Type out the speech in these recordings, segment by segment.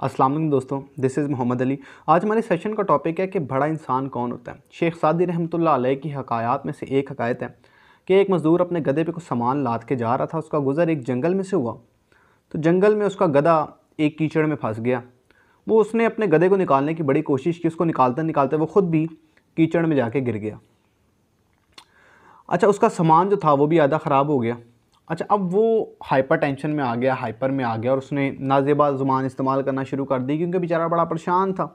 अस्सलाम वालेकुम दोस्तों, दिस इज़ मोहम्मद अली। आज हमारे सेशन का टॉपिक है कि बड़ा इंसान कौन होता है। शेख सादी रहमतुल्लाह अलैह की हकायात में से एक हकायत है कि एक मज़दूर अपने गधे पे कुछ सामान लाद के जा रहा था। उसका गुज़र एक जंगल में से हुआ, तो जंगल में उसका गधा एक कीचड़ में फंस गया। वो उसने अपने गधे को निकालने की बड़ी कोशिश की, उसको निकालते निकालते वो ख़ुद भी कीचड़ में जाके गिर गया। अच्छा, उसका सामान जो था वो भी आधा ख़राब हो गया। अच्छा, अब वो हाइपर टेंशन में आ गया, हाइपर में आ गया और उसने नाजेबा ज़ुबान इस्तेमाल करना शुरू कर दी क्योंकि बेचारा बड़ा परेशान था।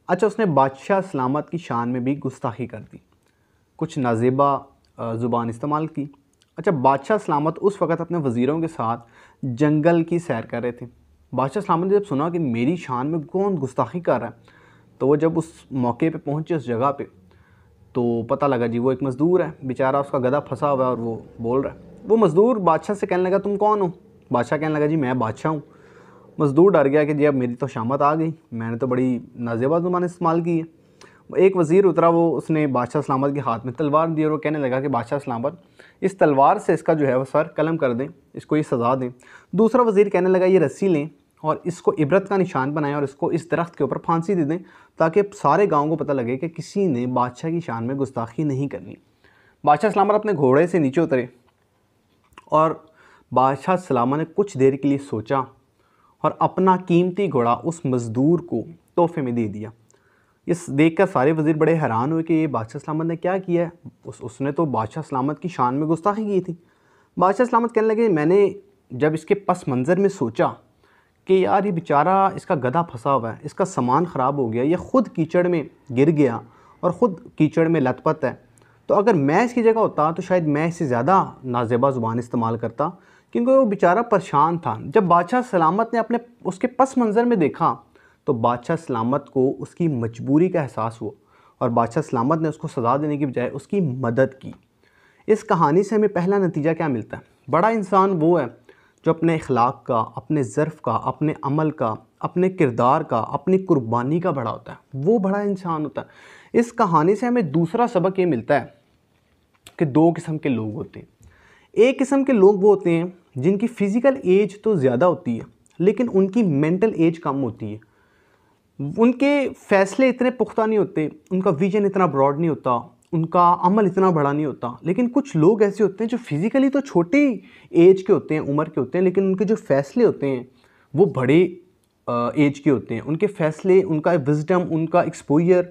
अच्छा, उसने बादशाह सलामत की शान में भी गुस्ताखी कर दी, कुछ नाजेबा ज़ुबान इस्तेमाल की। अच्छा, बादशाह सलामत उस वक़्त अपने वज़ीरों के साथ जंगल की सैर कर रहे थे। बादशाह सलामत ने जब सुना कि मेरी शान में कौन गुस्ताखी कर रहा है, तो वो जब उस मौके पे पहुँचे, उस जगह पे, तो पता लगा जी वो एक मज़दूर है। बेचारा उसका गधा फंसा हुआ है और वो बोल रहा है। वो मज़दूर बादशाह से कहने लगा, तुम कौन हो? बादशाह कहने लगा, जी मैं बादशाह हूँ। मज़दूर डर गया कि जी अब मेरी तो शामत आ गई, मैंने तो बड़ी नाजेबा ज़ुबान इस्तेमाल की है। एक वज़ीर उतरा, वो उसने बादशाह सलामत के हाथ में तलवार दी और वो कहने लगा कि बादशाह सलामत, इस तलवार से इसका जो है वो सर कलम कर दें, इसको ये सज़ा दें। दूसरा वज़ीर कहने लगा, ये रस्सी लें और इसको इबरत का निशान बनाएं और इसको इस दरख्त के ऊपर फांसी दे दें ताकि सारे गाँव को पता लगे कि किसी ने बादशाह की शान में गुस्ताखी नहीं करनी। बादशाह सलामत अपने घोड़े से नीचे उतरे और बादशाह सलामत ने कुछ देर के लिए सोचा और अपना कीमती घोड़ा उस मज़दूर को तोहफे में दे दिया। इस देखकर सारे वज़ीर बड़े हैरान हुए कि ये बादशाह सलामत ने क्या किया है। उसने तो बादशाह सलामत की शान में गुस्ताखी की थी। बादशाह सलामत कहने लगे, मैंने जब इसके पस मंज़र में सोचा कि यार ये बेचारा, इसका गधा फंसा हुआ है, इसका सामान ख़राब हो गया, ये ख़ुद कीचड़ में गिर गया और ख़ुद कीचड़ में लथपथ है, तो अगर मैं इसकी जगह होता तो शायद मैं इससे ज़्यादा नाजेबा ज़ुबान इस्तेमाल करता क्योंकि वो बेचारा परेशान था। जब बादशाह सलामत ने अपने उसके पस मंज़र में देखा तो बादशाह सलामत को उसकी मजबूरी का एहसास हुआ और बादशाह सलामत ने उसको सज़ा देने की बजाय उसकी मदद की। इस कहानी से हमें पहला नतीजा क्या मिलता है? बड़ा इंसान वो है जो अपने अखलाक का, अपने ज़र्फ़ का, अपने अमल का, अपने किरदार का, अपनी कुर्बानी का बड़ा होता है, वो बड़ा इंसान होता है। इस कहानी से हमें दूसरा सबक ये मिलता है कि दो किस्म के लोग होते हैं। एक किस्म के लोग वो होते हैं जिनकी फ़िज़िकल एज तो ज़्यादा होती है लेकिन उनकी मेंटल एज कम होती है। उनके फ़ैसले इतने पुख्ता नहीं होते, उनका विजन इतना ब्रॉड नहीं होता, उनका अमल इतना बड़ा नहीं होता। लेकिन कुछ लोग ऐसे होते हैं जो फिज़िकली तो छोटी एज के होते हैं, उम्र के होते हैं, लेकिन उनके जो फ़ैसले होते हैं वो बड़े एज के होते हैं। उनके फ़ैसले, उनका विज़डम, उनका एक्सपोजर,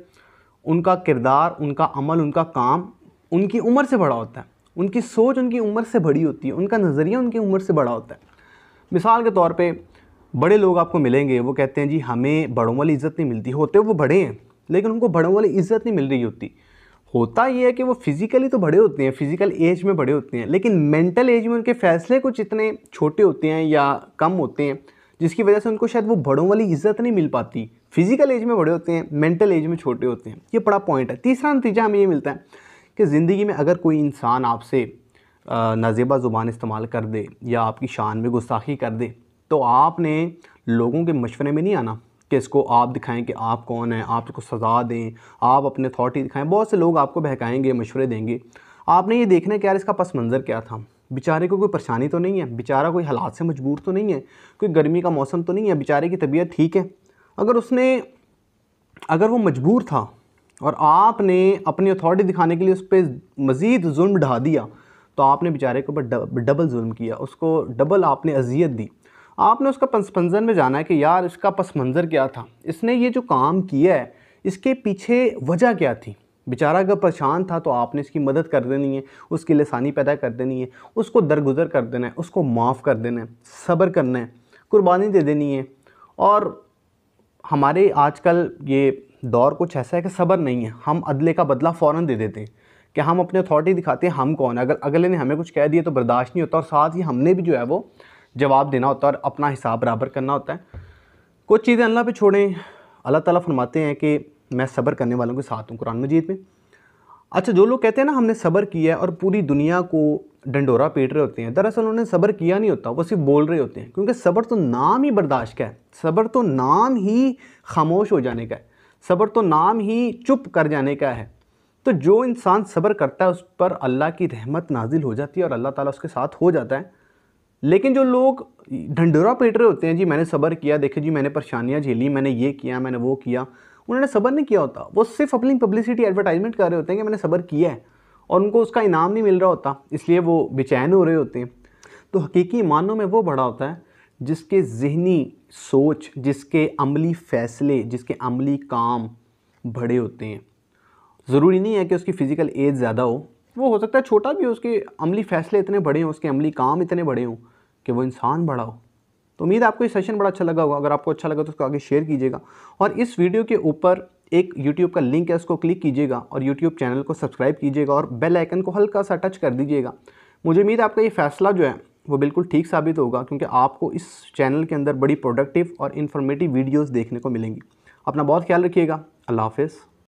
उनका किरदार, उनका अमल, उनका काम उनकी उम्र से बड़ा होता है। उनकी सोच उनकी उम्र से बड़ी होती है, उनका नज़रिया उनकी उम्र से बड़ा होता है। मिसाल के तौर पे बड़े लोग आपको मिलेंगे, वो कहते हैं जी हमें बड़ों वाली इज़्ज़त नहीं मिलती। होते वो बड़े हैं लेकिन उनको बड़ों वाली इज़्ज़त नहीं मिल रही होती। होता ये है कि वो फिज़िकली तो बड़े होते हैं, फ़िज़िकल एज में बड़े होते हैं, लेकिन मेंटल एज में उनके फ़ैसले कुछ इतने छोटे होते हैं या कम होते हैं जिसकी वजह से उनको शायद वो बड़ों वाली इज़्ज़त नहीं मिल पाती। फ़िज़िकल एज में बड़े होते हैं, मेंटल एज में छोटे होते हैं। ये बड़ा पॉइंट है। तीसरा नतीजा हमें ये मिलता है कि ज़िंदगी में अगर कोई इंसान आपसे नाजेबा ज़ुबान इस्तेमाल कर दे या आपकी शान में गुस्ताखी कर दे, तो आपने लोगों के मशवरे में नहीं आना कि इसको आप दिखाएं कि आप कौन हैं, आप इसको सज़ा दें, आप अपने अथॉरिटी दिखाएं। बहुत से लोग आपको बहकाएंगे, मशवरे देंगे। आपने ये देखना है कि यार इसका पस मंज़र क्या था, बेचारे को कोई परेशानी तो नहीं है, बेचारा कोई हालात से मजबूर तो नहीं है, कोई गर्मी का मौसम तो नहीं है, बेचारे की तबीयत ठीक है। अगर वो मजबूर था और आपने अपनी अथॉरिटी दिखाने के लिए उस पर मज़ीद जुल्म ढा दिया, तो आपने बेचारे के ऊपर डबल जुल्म किया, उसको डबल आपने अजियत दी। आपने उसका पस मंज़र में जाना है कि यार इसका पस मंज़र क्या था, इसने ये जो काम किया है इसके पीछे वजह क्या थी। बेचारा अगर परेशान था तो आपने इसकी मदद कर देनी है, उसकी लिसानी पैदा कर देनी है, उसको दरगुजर कर देना है, उसको माफ़ कर देना है, सब्र करना है, कुर्बानी दे देनी है। और हमारे आजकल ये दौर कुछ ऐसा है कि सब्र नहीं है, हम अदले का बदला फ़ौरन दे देते हैं कि हम अपनी अथॉरिटी दिखाते हैं हम कौन है। अगर अगले ने हमें कुछ कह दिया तो बर्दाश्त नहीं होता और साथ ही हमने भी जो है वो जवाब देना होता है और अपना हिसाब बराबर करना होता है। कुछ चीज़ें अल्लाह पे छोड़ें। अल्लाह ताला फरमाते हैं कि मैं सब्र करने वालों के साथ हूँ, कुरान मजीद में। अच्छा, जो लोग कहते हैं ना हमने सब्र किया है और पूरी दुनिया को डंडोरा पीट रहे होते हैं, दरअसल उन्होंने सब्र किया नहीं होता, वो सिर्फ बोल रहे होते हैं। क्योंकि सब्र तो नाम ही बर्दाश्त का है, सब्र तो नाम ही खामोश हो जाने का है, सब्र तो नाम ही चुप कर जाने का है। तो जो इंसान सब्र करता है उस पर अल्लाह की रहमत नाजिल हो जाती है और अल्लाह ताला उसके साथ हो जाता है। लेकिन जो लोग ढंढोरा पीट रहे होते हैं, जी मैंने सब्र किया, देखिए जी मैंने परेशानियाँ झेली, मैंने ये किया, मैंने वो किया, उन्होंने सब्र नहीं किया होता। वो सिर्फ अपनी पब्लिसिटी एडवर्टाइजमेंट कर रहे होते हैं कि मैंने सब्र किया है, और उनको उसका इनाम नहीं मिल रहा होता, इसलिए वो बेचैन हो रहे होते हैं। तो हकीकी मानों में वो बड़ा होता है जिसके ज़हनी सोच, जिसके अमली फ़ैसले, जिसके अमली काम बड़े होते हैं। ज़रूरी नहीं है कि उसकी फ़िज़िकल एज ज़्यादा हो सकता है छोटा भी हो, उसके अमली फ़ैसले इतने बड़े हों, उसके अमली काम इतने बड़े हों कि वो इंसान बड़ा हो। तो उम्मीद है आपको ये सेशन बड़ा अच्छा लगा होगा। अगर आपको अच्छा लगा तो उसको आगे शेयर कीजिएगा, और इस वीडियो के ऊपर एक यूट्यूब का लिंक है, उसको क्लिक कीजिएगा और यूट्यूब चैनल को सब्सक्राइब कीजिएगा और बेल आइकन को हल्का सा टच कर दीजिएगा। मुझे उम्मीद है आपका ये फ़ैसला जो है वो बिल्कुल ठीक साबित होगा, क्योंकि आपको इस चैनल के अंदर बड़ी प्रोडक्टिव और इन्फॉर्मेटिव वीडियोज़ देखने को मिलेंगी। अपना बहुत ख्याल रखिएगा। अल्लाह हाफ़िज़।